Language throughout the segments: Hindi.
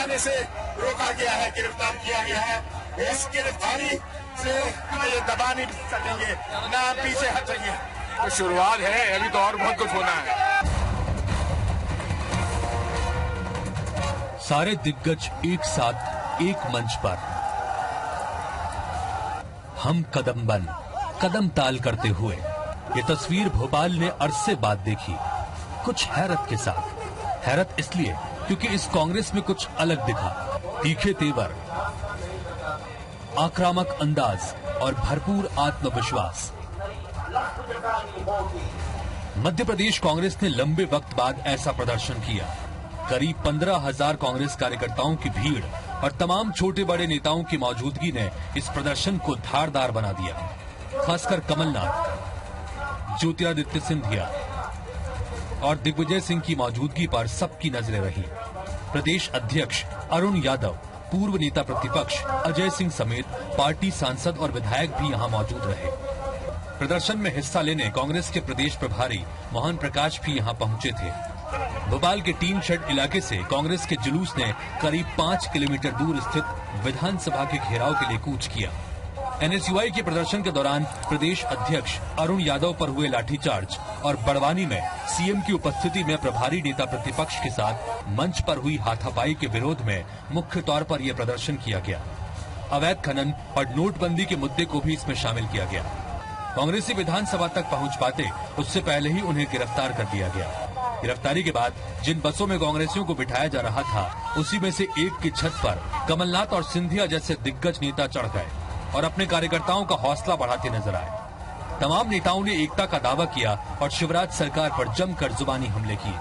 जाने से रोका गया है, गिरफ्तार किया गया है। इस गिरफ्तारी से ये दबा नहीं सकेंगे, ना पीछे हटेंगे। तो शुरुआत है, अभी तो और बहुत कुछ होना है। सारे दिग्गज एक साथ एक मंच पर, हम कदम बन कदम ताल करते हुए। ये तस्वीर भोपाल ने अरसे बाद देखी, कुछ हैरत के साथ। हैरत इसलिए क्योंकि इस कांग्रेस में कुछ अलग दिखा। तीखे तेवर, आक्रामक अंदाज और भरपूर आत्मविश्वास। मध्य प्रदेश कांग्रेस ने लंबे वक्त बाद ऐसा प्रदर्शन किया। करीब 15,000 कांग्रेस कार्यकर्ताओं की भीड़ और तमाम छोटे बड़े नेताओं की मौजूदगी ने इस प्रदर्शन को धारदार बना दिया। खासकर कमलनाथ, ज्योतिरादित्य सिंधिया और दिग्विजय सिंह की मौजूदगी पर सबकी नजरें रही। प्रदेश अध्यक्ष अरुण यादव, पूर्व नेता प्रतिपक्ष अजय सिंह समेत पार्टी सांसद और विधायक भी यहां मौजूद रहे। प्रदर्शन में हिस्सा लेने कांग्रेस के प्रदेश प्रभारी मोहन प्रकाश भी यहां पहुंचे थे। भोपाल के टीन शेड इलाके से कांग्रेस के जुलूस ने करीब 5 किलोमीटर दूर स्थित विधानसभा के घेराव के लिए कूच किया। एनएसयूआई के प्रदर्शन के दौरान प्रदेश अध्यक्ष अरुण यादव पर हुए लाठीचार्ज और बड़वानी में सीएम की उपस्थिति में प्रभारी नेता प्रतिपक्ष के साथ मंच पर हुई हाथापाई के विरोध में मुख्य तौर पर यह प्रदर्शन किया गया। अवैध खनन और नोटबंदी के मुद्दे को भी इसमें शामिल किया गया। कांग्रेसी विधानसभा तक पहुंच पाते उससे पहले ही उन्हें गिरफ्तार कर दिया गया। गिरफ्तारी के बाद जिन बसों में कांग्रेसियों को बिठाया जा रहा था, उसी में से एक की छत पर कमलनाथ और सिंधिया जैसे दिग्गज नेता चढ़ गए और अपने कार्यकर्ताओं का हौसला बढ़ाते नजर आए। तमाम नेताओं ने एकता का दावा किया और शिवराज सरकार पर जमकर जुबानी हमले किए।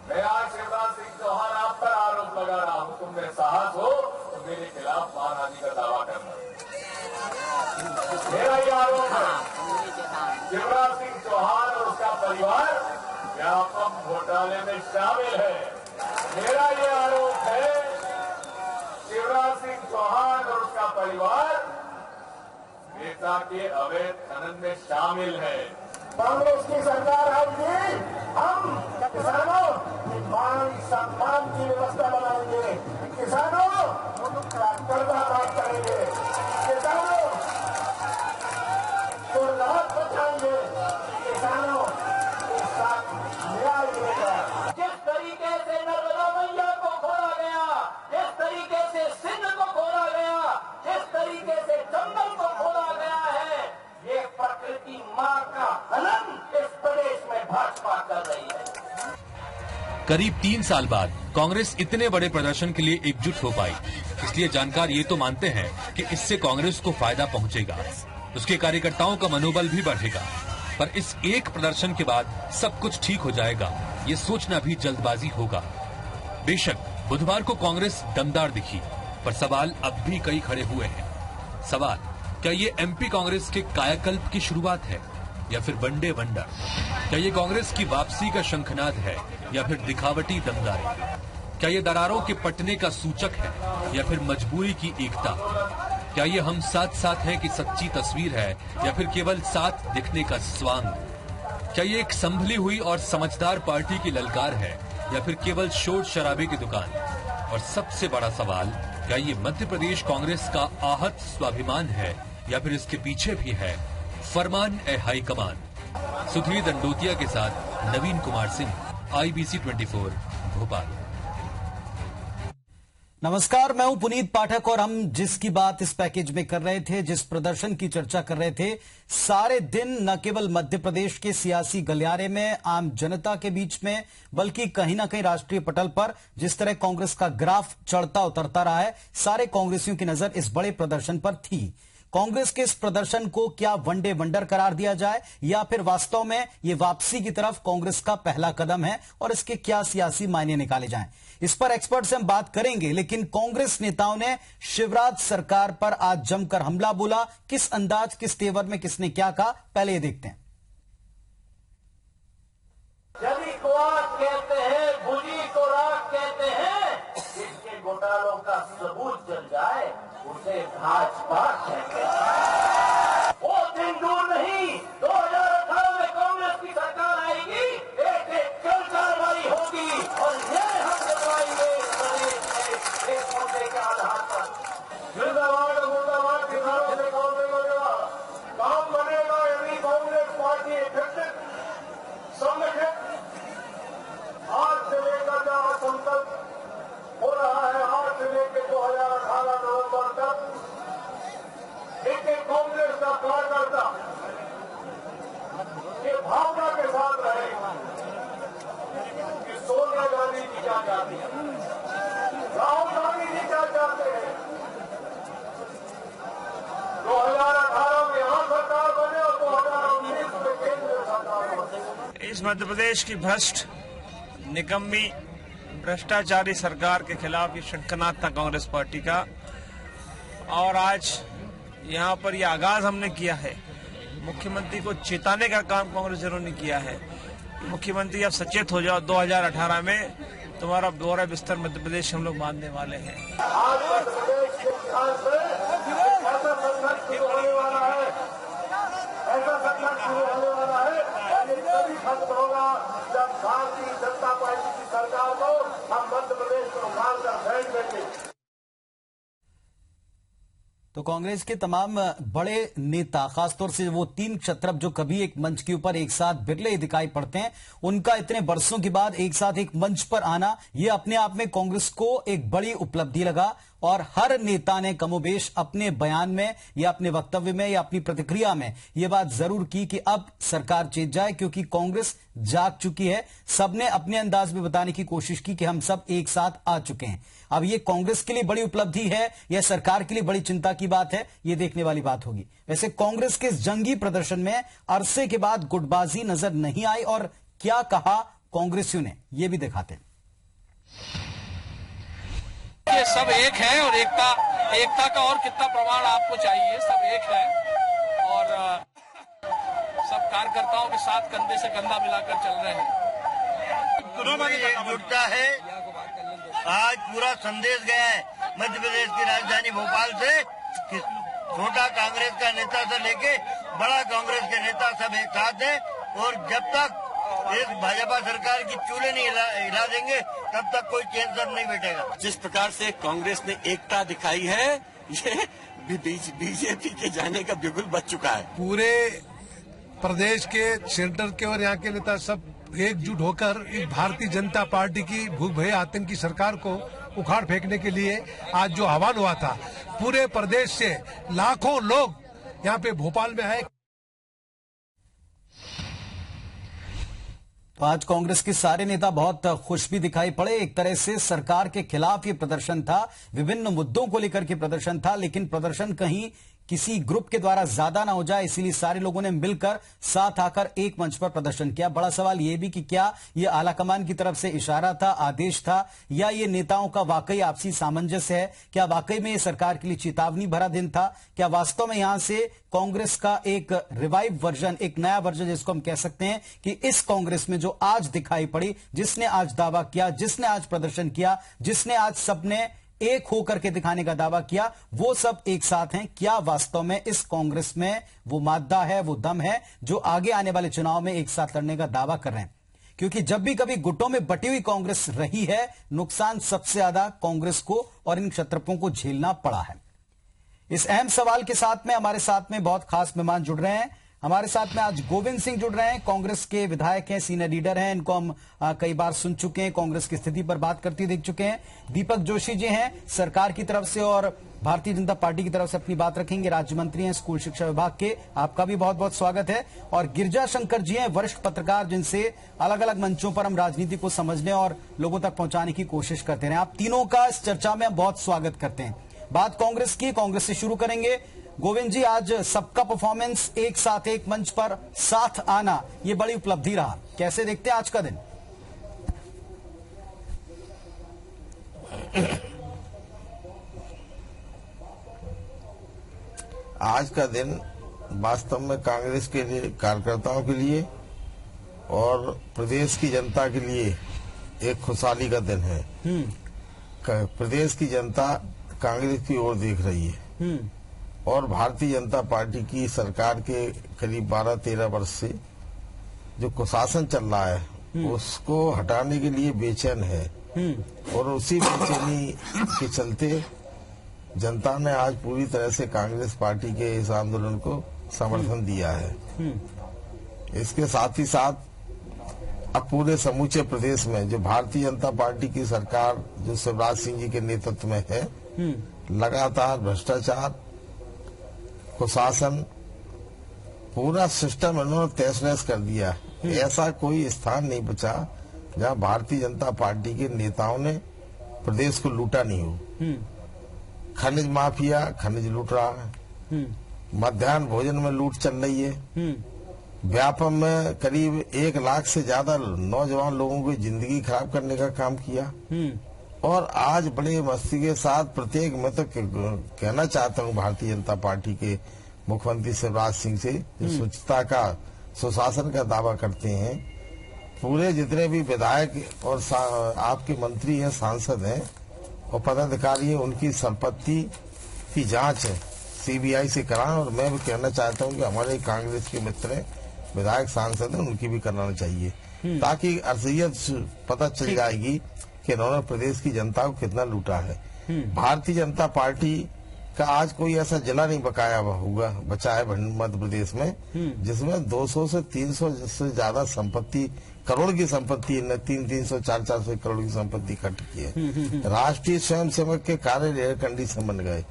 मैं आज शिवराज सिंह चौहान आप पर आरोप लगा रहा हूँ, तुम में साहस हो तो मेरे खिलाफ मानहानि का दावा करना। मेरा ये आरोप है, शिवराज सिंह चौहान और उसका परिवार व्यापक घोटाले में शामिल है। मेरा ये आरोप है, शिवराज सिंह चौहान और उसका परिवार नेता के अवैध खनन में शामिल है। कांग्रेस की सरकार आएगी, हम किसानों की मान सम्मान की व्यवस्था बनाएंगे, किसानों का कर्जा माफ करेंगे, किसानों को राहत पहुंचाएंगे, किसानों के साथ न्याय मिलेगा। जिस तरीके से नर्मदा मैया को खोला गया, जिस तरीके से सिंध को खोला गया, जिस तरीके से जंगल को खोला गया है, ये प्रकृति मां का हनन इस प्रदेश में भाजपा कर रही है। करीब 3 साल बाद कांग्रेस इतने बड़े प्रदर्शन के लिए एकजुट हो पाई, इसलिए जानकार ये तो मानते हैं कि इससे कांग्रेस को फायदा पहुंचेगा, उसके कार्यकर्ताओं का मनोबल भी बढ़ेगा। पर इस एक प्रदर्शन के बाद सब कुछ ठीक हो जाएगा, ये सोचना भी जल्दबाजी होगा। बेशक बुधवार को कांग्रेस दमदार दिखी, पर सवाल अब भी कई खड़े हुए हैं। सवाल, क्या ये एमपी कांग्रेस के कायाकल्प की शुरुआत है या फिर वनडे वंडर? क्या ये कांग्रेस की वापसी का शंखनाद है या फिर दिखावटी दमदारी? क्या ये दरारों के पटने का सूचक है या फिर मजबूरी की एकता? क्या ये हम साथ साथ हैं की सच्ची तस्वीर है या फिर केवल साथ दिखने का स्वांग? क्या ये एक संभली हुई और समझदार पार्टी की ललकार है या फिर केवल शोर शराबे की दुकान? और सबसे बड़ा सवाल, क्या ये मध्य प्रदेश कांग्रेस का आहत स्वाभिमान है या फिर इसके पीछे भी है फरमान ए हाईकमान? सुधीर दंडोतिया के साथ नवीन कुमार सिंह, IBC 24 भोपाल। नमस्कार, मैं हूं पुनीत पाठक और हम जिसकी बात इस पैकेज में कर रहे थे, जिस प्रदर्शन की चर्चा कर रहे थे, सारे दिन न केवल मध्य प्रदेश के सियासी गलियारे में, आम जनता के बीच में, बल्कि कहीं ना कहीं राष्ट्रीय पटल पर जिस तरह कांग्रेस का ग्राफ चढ़ता उतरता रहा है, सारे कांग्रेसियों की नजर इस बड़े प्रदर्शन पर थी। कांग्रेस के इस प्रदर्शन को क्या वनडे वंडर करार दिया जाए या फिर वास्तव में ये वापसी की तरफ कांग्रेस का पहला कदम है और इसके क्या सियासी मायने निकाले जाएं, इस पर एक्सपर्ट से हम बात करेंगे। लेकिन कांग्रेस नेताओं ने शिवराज सरकार पर आज जमकर हमला बोला। किस अंदाज, किस तेवर में किसने क्या कहा, पहले ये देखते हैं। जली को आग कहते हैं, भुजी को राख कहते हैं, जिसके घोटालों का सबूत चल जाए उसे भाजपा कहते हैं। वो दिन दूर नहीं, 2018 में कांग्रेस की सरकार आएगी, एक एक चल चाल वाली होगी और ये हम दिखाएंगे प्रदेश में एक इस मध्य प्रदेश की भ्रष्ट, निकम्मी, भ्रष्टाचारी सरकार के खिलाफ ये शंखनाद था कांग्रेस पार्टी का। और आज यहाँ पर ये आगाज हमने किया है। मुख्यमंत्री को चेताने का काम कांग्रेस जरूर नहीं किया है। मुख्यमंत्री आप सचेत हो जाओ, 2018 में तुम्हारा दौरा बिस्तर मध्य प्रदेश हम लोग बांधने वाले हैं। आज मध्य प्रदेश के विकास में ऐसा संघर्ष शुरू होने वाला है, ऐसा संघर्ष शुरू होने वाला है। ये तभी खत्म होगा जब भारतीय जनता पार्टी की सरकार को हम मध्य प्रदेश को उखाड़ कर फेंक देंगे। तो कांग्रेस के तमाम बड़े नेता, खासतौर से वो 3 क्षत्रप जो कभी एक मंच के ऊपर एक साथ बिरले दिखाई पड़ते हैं, उनका इतने बरसों के बाद एक साथ एक मंच पर आना, ये अपने आप में कांग्रेस को एक बड़ी उपलब्धि लगा। और हर नेता ने कमोबेश अपने बयान में या अपने वक्तव्य में या अपनी प्रतिक्रिया में ये बात जरूर की कि अब सरकार चेत जाए, क्योंकि कांग्रेस जाग चुकी है। सबने अपने अंदाज में बताने की कोशिश की कि हम सब एक साथ आ चुके हैं। अब ये कांग्रेस के लिए बड़ी उपलब्धि है या सरकार के लिए बड़ी चिंता की बात है, ये देखने वाली बात होगी। वैसे कांग्रेस के इस जंगी प्रदर्शन में अरसे के बाद गुटबाजी नजर नहीं आई, और क्या कहा कांग्रेसियों ने, ये भी दिखाते हैं। ये सब एक है और एकता का और कितना प्रमाण आपको चाहिए। सब एक है और सब कार्यकर्ताओं के साथ कंधे से कंधा मिलाकर चल रहे हैं। एकजुटता है। आज पूरा संदेश गया है मध्य प्रदेश की राजधानी भोपाल से कि छोटा कांग्रेस का नेता से लेके बड़ा कांग्रेस के नेता सब एक साथ हैं, और जब तक इस भाजपा सरकार की चूल्हे नहीं हिला देंगे तब तक कोई चैन से नहीं बैठेगा। जिस प्रकार से कांग्रेस ने एकता दिखाई है, ये बीजेपी के जाने का बिल्कुल बच चुका है। पूरे प्रदेश के सेंटर के और यहाँ के नेता सब एकजुट होकर इस भारतीय जनता पार्टी की भूख भय आतंक की सरकार को उखाड़ फेंकने के लिए आज जो आह्वान हुआ था, पूरे प्रदेश से लाखों लोग यहाँ पे भोपाल में आए। तो आज कांग्रेस के सारे नेता बहुत खुश भी दिखाई पड़े। एक तरह से सरकार के खिलाफ ये प्रदर्शन था, विभिन्न मुद्दों को लेकर के प्रदर्शन था, लेकिन प्रदर्शन कहीं किसी ग्रुप के द्वारा ज्यादा ना हो जाए, इसीलिए सारे लोगों ने मिलकर साथ आकर एक मंच पर प्रदर्शन किया। बड़ा सवाल यह भी कि क्या ये आलाकमान की तरफ से इशारा था, आदेश था, या ये नेताओं का वाकई आपसी सामंजस्य है? क्या वाकई में ये सरकार के लिए चेतावनी भरा दिन था? क्या वास्तव में यहां से कांग्रेस का एक रिवाइव वर्जन, एक नया वर्जन जिसको हम कह सकते हैं कि इस कांग्रेस में जो आज दिखाई पड़ी, जिसने आज दावा किया, जिसने आज प्रदर्शन किया, जिसने आज सबने एक होकर के दिखाने का दावा किया, वो सब एक साथ हैं? क्या वास्तव में इस कांग्रेस में वो मादा है, वो दम है जो आगे आने वाले चुनाव में एक साथ लड़ने का दावा कर रहे हैं? क्योंकि जब भी कभी गुटों में बटी हुई कांग्रेस रही है, नुकसान सबसे ज्यादा कांग्रेस को और इन क्षत्रपों को झेलना पड़ा है। इस अहम सवाल के साथ में हमारे साथ में बहुत खास मेहमान जुड़ रहे हैं। हमारे साथ में आज गोविंद सिंह जुड़ रहे हैं, कांग्रेस के विधायक हैं, सीनियर लीडर हैं। इनको हम कई बार सुन चुके हैं, कांग्रेस की स्थिति पर बात करते देख चुके हैं। दीपक जोशी जी हैं, सरकार की तरफ से और भारतीय जनता पार्टी की तरफ से अपनी बात रखेंगे, राज्य मंत्री हैं स्कूल शिक्षा विभाग के, आपका भी बहुत बहुत स्वागत है। और गिरिजा शंकर जी हैं, वरिष्ठ पत्रकार, जिनसे अलग अलग मंचों पर हम राजनीति को समझने और लोगों तक पहुंचाने की कोशिश करते हैं। आप तीनों का इस चर्चा में हम बहुत स्वागत करते हैं। बात कांग्रेस की, कांग्रेस से शुरू करेंगे। गोविंद जी, आज सबका परफॉर्मेंस एक साथ एक मंच पर साथ आना, ये बड़ी उपलब्धि रहा, कैसे देखते हैं आज का दिन? आज का दिन वास्तव में कांग्रेस के लिए, कार्यकर्ताओं के लिए और प्रदेश की जनता के लिए एक खुशहाली का दिन है। प्रदेश की जनता कांग्रेस की ओर देख रही है और भारतीय जनता पार्टी की सरकार के करीब 12-13 वर्ष से जो कुशासन चल रहा है उसको हटाने के लिए बेचैन है, और उसी बेचैनी के चलते जनता ने आज पूरी तरह से कांग्रेस पार्टी के इस आंदोलन को समर्थन दिया है। इसके साथ ही साथ अब पूरे समूचे प्रदेश में जो भारतीय जनता पार्टी की सरकार, जो शिवराज सिंह जी के नेतृत्व में है, लगातार भ्रष्टाचार, कुशासन, पूरा सिस्टम इन्होंने तहस-नहस कर दिया। ऐसा कोई स्थान नहीं बचा जहां भारतीय जनता पार्टी के नेताओं ने प्रदेश को लूटा नहीं हो। खनिज माफिया खनिज लूट रहा है, मध्याह्न भोजन में लूट चल रही है, व्यापम में करीब 1 लाख से ज्यादा नौजवान लोगों की जिंदगी खराब करने का काम किया। और आज बड़े मस्ती के साथ प्रत्येक, मैं तो कहना चाहता हूं भारतीय जनता पार्टी के मुख्यमंत्री शिवराज सिंह से, जो स्वच्छता का, सुशासन का दावा करते हैं, पूरे जितने भी विधायक और आपके मंत्री हैं, सांसद हैं और पदाधिकारी हैं, उनकी संपत्ति की जांच सीबीआई से कराएं। और मैं भी कहना चाहता हूं कि हमारे कांग्रेस के मित्र हैं, विधायक सांसद हैं, उनकी भी कराना चाहिए, ताकि असलियत पता चल जाएगी कि इन्होंने प्रदेश की जनता को कितना लूटा है। भारतीय जनता पार्टी का आज कोई ऐसा जिला नहीं बचा है मध्य प्रदेश में जिसमें 200 से 300 से ज्यादा संपत्ति, करोड़ की संपत्ति, 300, 400 करोड़ की संपत्ति इकट्ठी की है। राष्ट्रीय स्वयंसेवक के कार्य एयर कंडीशन बन गए,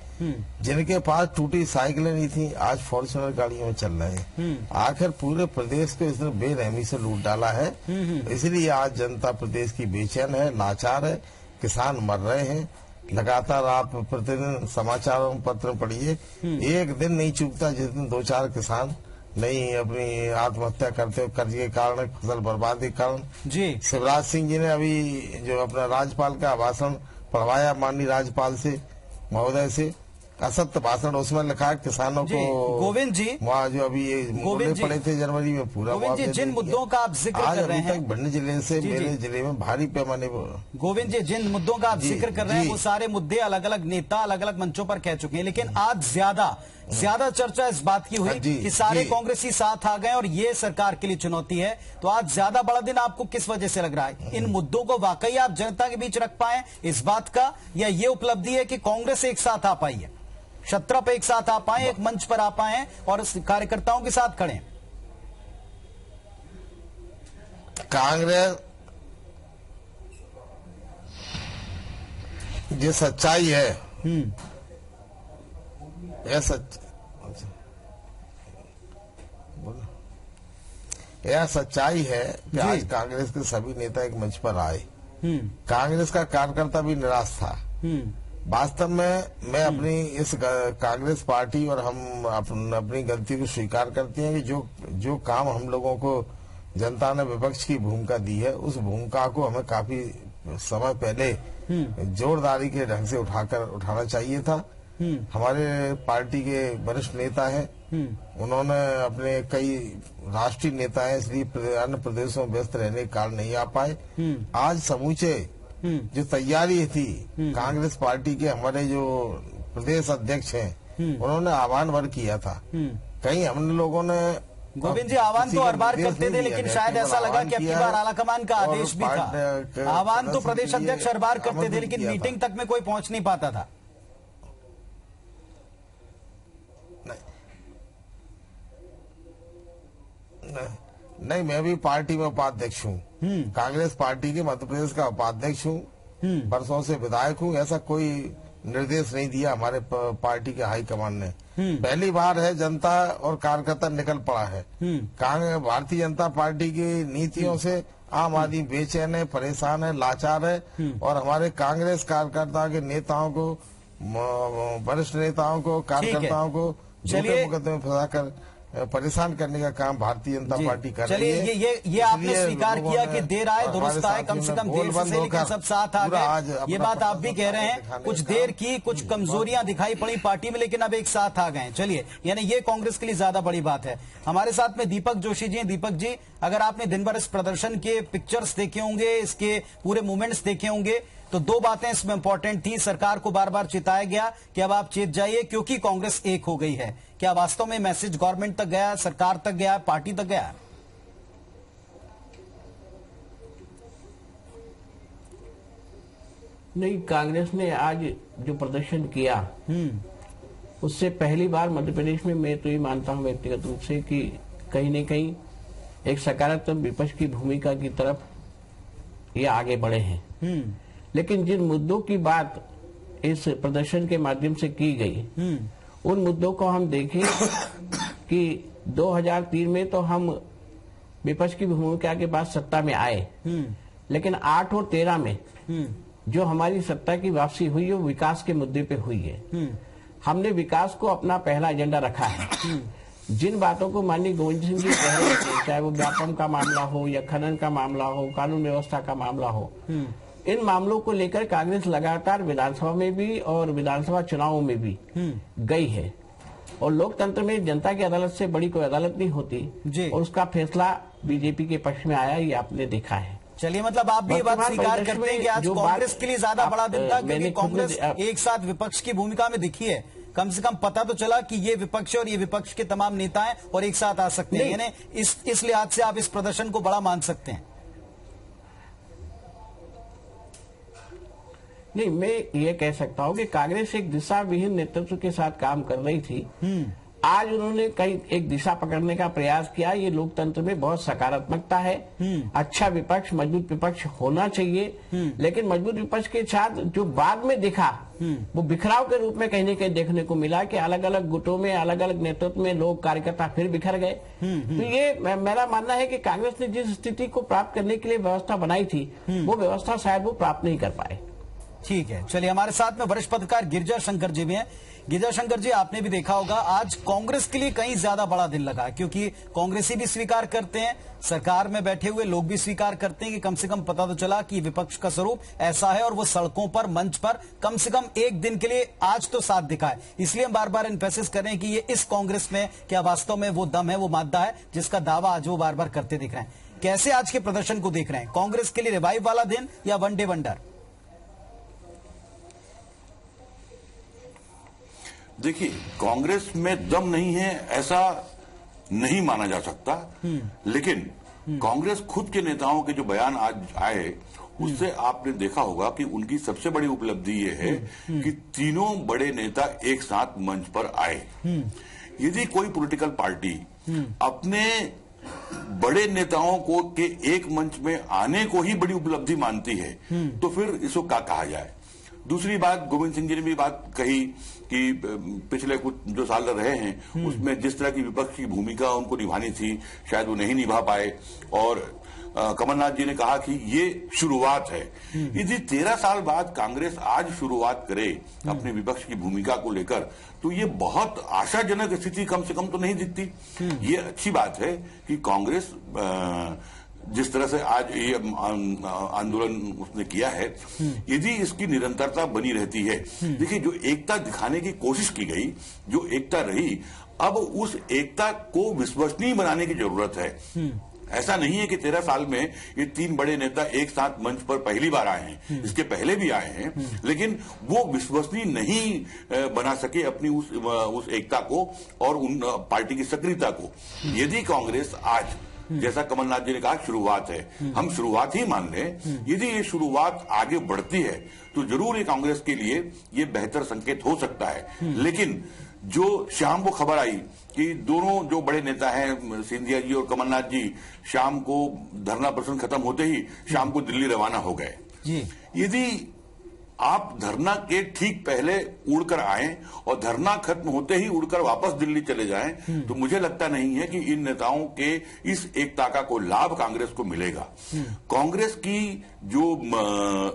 जिनके पास टूटी साइकिलें नहीं थी, आज फॉर्च्यूनर गाड़ियों में चल रहे हैं। आखिर पूरे प्रदेश को इसने बेरहमी से लूट डाला है। इसलिए आज जनता प्रदेश की बेचैन है, लाचार है, किसान मर रहे हैं। लगातार आप प्रतिदिन समाचारों पत्र पढ़िए, एक दिन नहीं चूकता जिस दिन 2-4 किसान नहीं अपनी आत्महत्या करते हो कर्ज के कारण, फसल बर्बादी के कारण। जी शिवराज सिंह जी ने अभी जो अपना राज्यपाल का भाषण पढ़वाया, माननीय राज्यपाल से महोदय से, असत्य भाषण, उसमें लिखा किसानों को गोविंद जी वहाँ जो अभी ये पड़े थे जनवरी में पूरा गोविंद जी जिन मुद्दों का आप जिक्र कर रहे हैं, भिंड जिले से मेरे जिले में भारी पैमाने पर, गोविंद जी जिन मुद्दों का आप जिक्र कर रहे हैं, वो सारे मुद्दे अलग अलग नेता अलग अलग मंचों पर कह चुके हैं, लेकिन आज ज्यादा चर्चा इस बात की हुई कि सारे कांग्रेसी साथ आ गए और ये सरकार के लिए चुनौती है। तो आज ज्यादा बड़ा दिन आपको किस वजह से लग रहा है? इन मुद्दों को वाकई आप जनता के बीच रख पाए इस बात का, या ये उपलब्धि है कि कांग्रेस एक साथ आ पाई है, छत्रा पे एक साथ आ पाए, एक मंच पर आ पाए और कार्यकर्ताओं के साथ खड़े? कांग्रेस ये सच्चाई है, यह सच्चाई है कि आज कांग्रेस के सभी नेता एक मंच पर आए। कांग्रेस का कार्यकर्ता भी निराश था। वास्तव में मैं अपनी इस कांग्रेस पार्टी और हम अपनी गलती को स्वीकार करते हैं कि जो काम हम लोगों को जनता ने विपक्ष की भूमिका दी है, उस भूमिका को हमें काफी समय पहले जोरदारी के ढंग से उठाना चाहिए था। हमारे पार्टी के वरिष्ठ नेता हैं, उन्होंने अपने कई राष्ट्रीय नेता हैं, इसलिए अन्य प्रदेशों में व्यस्त रहने के कारण नहीं आ पाए। आज समूचे जो तैयारी थी कांग्रेस पार्टी के हमारे जो प्रदेश अध्यक्ष हैं, उन्होंने आह्वान वर्ग किया था। कहीं हम लोगों ने गोविंद जी आह्वान तो हर बार करते थे, लेकिन शायद ऐसा लगा कि अब की बार आलाकमान का आदेश भी था। आह्वान तो प्रदेश अध्यक्ष हर बार करते थे, लेकिन मीटिंग तक में कोई पहुंच नहीं पाता था। नहीं, मैं भी पार्टी में उपाध्यक्ष हूँ, कांग्रेस पार्टी के मध्य प्रदेश का उपाध्यक्ष हूँ, वर्षों से विधायक हूँ। ऐसा कोई निर्देश नहीं दिया हमारे पार्टी के हाईकमान ने। पहली बार है जनता और कार्यकर्ता निकल पड़ा है। भारतीय जनता पार्टी की नीतियों से आम आदमी बेचैन है, परेशान है, लाचार है, और हमारे कांग्रेस कार्यकर्ता के नेताओं को, वरिष्ठ नेताओं को, कार्यकर्ताओं को झूठे मुकदमे में फंसाकर परेशान करने का काम भारतीय जनता पार्टी कर रही है। ये आपने स्वीकार किया कि देर आए दुरुस्त आए, कम से कम देर से लेकर सब साथ आ गए। ये बात आप भी कह रहे हैं, कुछ देर की कुछ कमजोरियां दिखाई पड़ी पार्टी में, लेकिन अब एक साथ आ गए। चलिए, यानी ये कांग्रेस के लिए ज्यादा बड़ी बात है। हमारे साथ में दीपक जोशी जी हैं। दीपक जी, अगर आपने दिन भर इस प्रदर्शन के पिक्चर्स देखे होंगे, इसके पूरे मूवमेंट्स देखे होंगे, तो दो बातें इसमें इंपॉर्टेंट थी। सरकार को बार बार चिताया गया कि अब आप चेत जाइए क्योंकि कांग्रेस एक हो गई है। क्या वास्तव में मैसेज गवर्नमेंट तक गया, सरकार तक गया, पार्टी तक गया? नहीं, कांग्रेस ने आज जो प्रदर्शन किया उससे पहली बार मध्य प्रदेश में मैं तो ये मानता हूं व्यक्तिगत रूप से कि कहीं न कहीं एक सकारात्मक विपक्ष की भूमिका की तरफ ये आगे बढ़े हैं। लेकिन जिन मुद्दों की बात इस प्रदर्शन के माध्यम से की गई, उन मुद्दों को हम देखें कि 2003 में तो हम विपक्ष की भूमिका के बाद सत्ता में आए, लेकिन 8 और 13 में जो हमारी सत्ता की वापसी हुई है वो विकास के मुद्दे पे हुई है। हमने विकास को अपना पहला एजेंडा रखा है। जिन बातों को माननीय गोविंद सिंह जी कह रहे थे, चाहे वो व्यापम का मामला हो या खनन का मामला हो, कानून व्यवस्था का मामला हो, इन मामलों को लेकर कांग्रेस लगातार विधानसभा में भी और विधानसभा चुनावों में भी गई है। और लोकतंत्र में जनता की अदालत से बड़ी कोई अदालत नहीं होती, और उसका फैसला बीजेपी के पक्ष में आया, ये आपने देखा है। चलिए, मतलब आप भी ये बात स्वीकार करते हैं कि आज कांग्रेस के लिए ज्यादा बड़ा दिन था, क्योंकि कांग्रेस एक साथ विपक्ष की भूमिका में दिखी है। कम से कम पता तो चला कि ये विपक्ष और ये विपक्ष के तमाम नेता हैं और एक साथ आ सकते हैं। यानी इस लिहाज से आप इस प्रदर्शन को बड़ा मान सकते हैं। नहीं, मैं ये कह सकता हूँ कि कांग्रेस एक दिशा विहीन नेतृत्व के साथ काम कर रही थी। आज उन्होंने कई एक दिशा पकड़ने का प्रयास किया, ये लोकतंत्र में बहुत सकारात्मकता है। अच्छा विपक्ष, मजबूत विपक्ष होना चाहिए, लेकिन मजबूत विपक्ष के साथ जो बाद में दिखा वो बिखराव के रूप में कहीं न कहीं देखने को मिला कि अलग अलग गुटों में, अलग अलग नेतृत्व में लोग, कार्यकर्ता फिर बिखर गए। तो ये मेरा मानना है कि कांग्रेस ने जिस स्थिति को प्राप्त करने के लिए व्यवस्था बनाई थी, वो व्यवस्था शायद वो प्राप्त नहीं कर पाए। ठीक है, चलिए, हमारे साथ में वरिष्ठ पत्रकार गिरिजा शंकर जी भी हैं। गिरिजा शंकर जी, आपने भी देखा होगा आज कांग्रेस के लिए कहीं ज्यादा बड़ा दिन लगा, क्योंकि कांग्रेसी भी स्वीकार करते हैं, सरकार में बैठे हुए लोग भी स्वीकार करते हैं कि कम से कम पता तो चला कि विपक्ष का स्वरूप ऐसा है और वो सड़कों पर, मंच पर कम से कम एक दिन के लिए आज तो साथ दिखा है। इसलिए हम बार बार एम्फेसिस कर रहे हैं कि ये इस कांग्रेस में क्या वास्तव में वो दम है, वो मादा है जिसका दावा आज वो बार बार करते दिख रहे हैं। कैसे आज के प्रदर्शन को देख रहे हैं? कांग्रेस के लिए रिवाइव वाला दिन या वन डे वंडर? देखिए, कांग्रेस में दम नहीं है ऐसा नहीं माना जा सकता, लेकिन कांग्रेस खुद के नेताओं के जो बयान आज आए उससे आपने देखा होगा कि उनकी सबसे बड़ी उपलब्धि ये है कि तीनों बड़े नेता एक साथ मंच पर आए। यदि कोई पॉलिटिकल पार्टी अपने बड़े नेताओं को के एक मंच में आने को ही बड़ी उपलब्धि मानती है तो फिर इसको क्या कहा जाए। दूसरी बात, गोविंद सिंह जी ने भी बात कही कि पिछले कुछ जो साल रहे हैं उसमें जिस तरह की विपक्ष की भूमिका उनको निभानी थी शायद वो नहीं निभा पाए, और कमलनाथ जी ने कहा कि ये शुरुआत है। यदि 13 साल बाद कांग्रेस आज शुरुआत करे अपने विपक्ष की भूमिका को लेकर तो ये बहुत आशाजनक स्थिति कम से कम तो नहीं दिखती। ये अच्छी बात है कि कांग्रेस जिस तरह से आज ये आंदोलन उसने किया है, यदि इसकी निरंतरता बनी रहती है, देखिए जो एकता दिखाने की कोशिश की गई, जो एकता रही, अब उस एकता को विश्वसनीय बनाने की जरूरत है। ऐसा नहीं है कि 13 साल में ये तीन बड़े नेता एक साथ मंच पर पहली बार आए हैं, इसके पहले भी आए हैं, लेकिन वो विश्वसनीय नहीं बना सके अपनी उस एकता को और उन पार्टी की सक्रियता को। यदि कांग्रेस आज, जैसा कमलनाथ जी ने कहा, शुरुआत है, हम शुरुआत ही मान लें, यदि ये शुरुआत आगे बढ़ती है तो जरूर ये कांग्रेस के लिए ये बेहतर संकेत हो सकता है। लेकिन जो शाम को खबर आई कि दोनों जो बड़े नेता हैं, सिंधिया जी और कमलनाथ जी, शाम को धरना प्रदर्शन खत्म होते ही शाम को दिल्ली रवाना हो गए। यदि आप धरना के ठीक पहले उड़कर आए और धरना खत्म होते ही उड़कर वापस दिल्ली चले जाएं, तो मुझे लगता नहीं है कि इन नेताओं के इस एकता का कोई लाभ कांग्रेस को मिलेगा। कांग्रेस की जो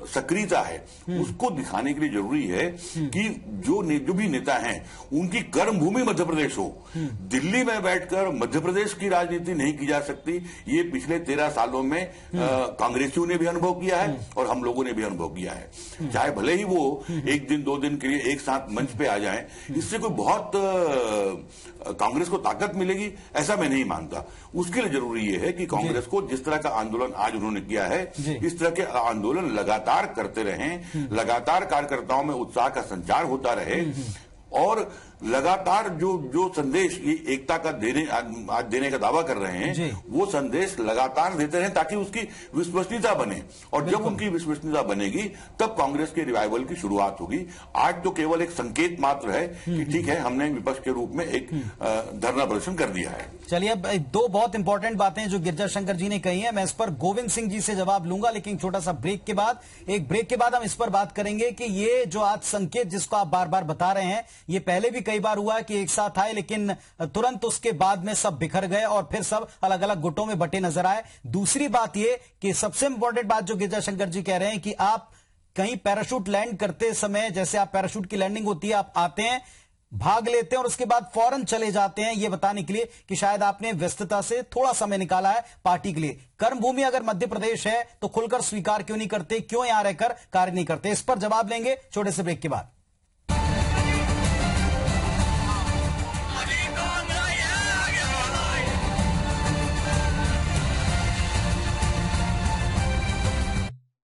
सक्रियता है उसको दिखाने के लिए जरूरी है कि जो भी नेता हैं उनकी कर्म भूमि मध्य प्रदेश हो। दिल्ली में बैठकर मध्य प्रदेश की राजनीति नहीं की जा सकती। ये पिछले 13 सालों में कांग्रेसियों ने भी अनुभव किया है और हम लोगों ने भी अनुभव किया है। चाहे भले ही वो एक दिन 2 दिन के लिए एक साथ मंच पे आ जाएं, इससे कोई बहुत कांग्रेस को ताकत मिलेगी ऐसा मैं नहीं मानता। उसके लिए जरूरी ये है कि कांग्रेस को जिस तरह का आंदोलन आज उन्होंने किया है, इस तरह के आंदोलन लगातार करते रहें, लगातार कार्यकर्ताओं में उत्साह का संचार होता रहे और लगातार जो संदेश ये एकता का आज देने का दावा कर रहे हैं वो संदेश लगातार देते रहें ताकि उसकी विश्वसनीयता बने, और जब उनकी विश्वसनीयता बनेगी तब कांग्रेस के रिवाइवल की शुरुआत होगी। आज तो केवल एक संकेत मात्र है कि ठीक है, हमने विपक्ष के रूप में एक धरना प्रदर्शन कर दिया है। चलिए, अब 2 बहुत इंपॉर्टेंट बातें जो गिरिजा शंकर जी ने कही है, मैं इस पर गोविंद सिंह जी से जवाब लूंगा, लेकिन छोटा सा ब्रेक के बाद, एक ब्रेक के बाद हम इस पर बात करेंगे कि ये जो आज संकेत जिसको आप बार बार बता रहे हैं, ये पहले भी कई बार हुआ कि एक साथ आए लेकिन तुरंत उसके बाद में सब बिखर गए और फिर सब अलग अलग गुटों में बटे नजर आए। दूसरी बात ये कि सबसे इंपॉर्टेंट बात जो गिरिजा शंकर जी कह रहे हैं कि आप कहीं पैराशूट लैंड करते समय, जैसे आप पैराशूट की लैंडिंग होती है, आप आते हैं, भाग लेते हैं और उसके बाद फौरन चले जाते हैं, ये बताने के लिए कि शायद आपने व्यस्तता से थोड़ा समय निकाला है पार्टी के लिए। कर्मभूमि अगर मध्य प्रदेश है तो खुलकर स्वीकार क्यों नहीं करते, क्यों यहां रहकर कार्य नहीं करते? इस पर जवाब लेंगे छोटे से ब्रेक के बाद।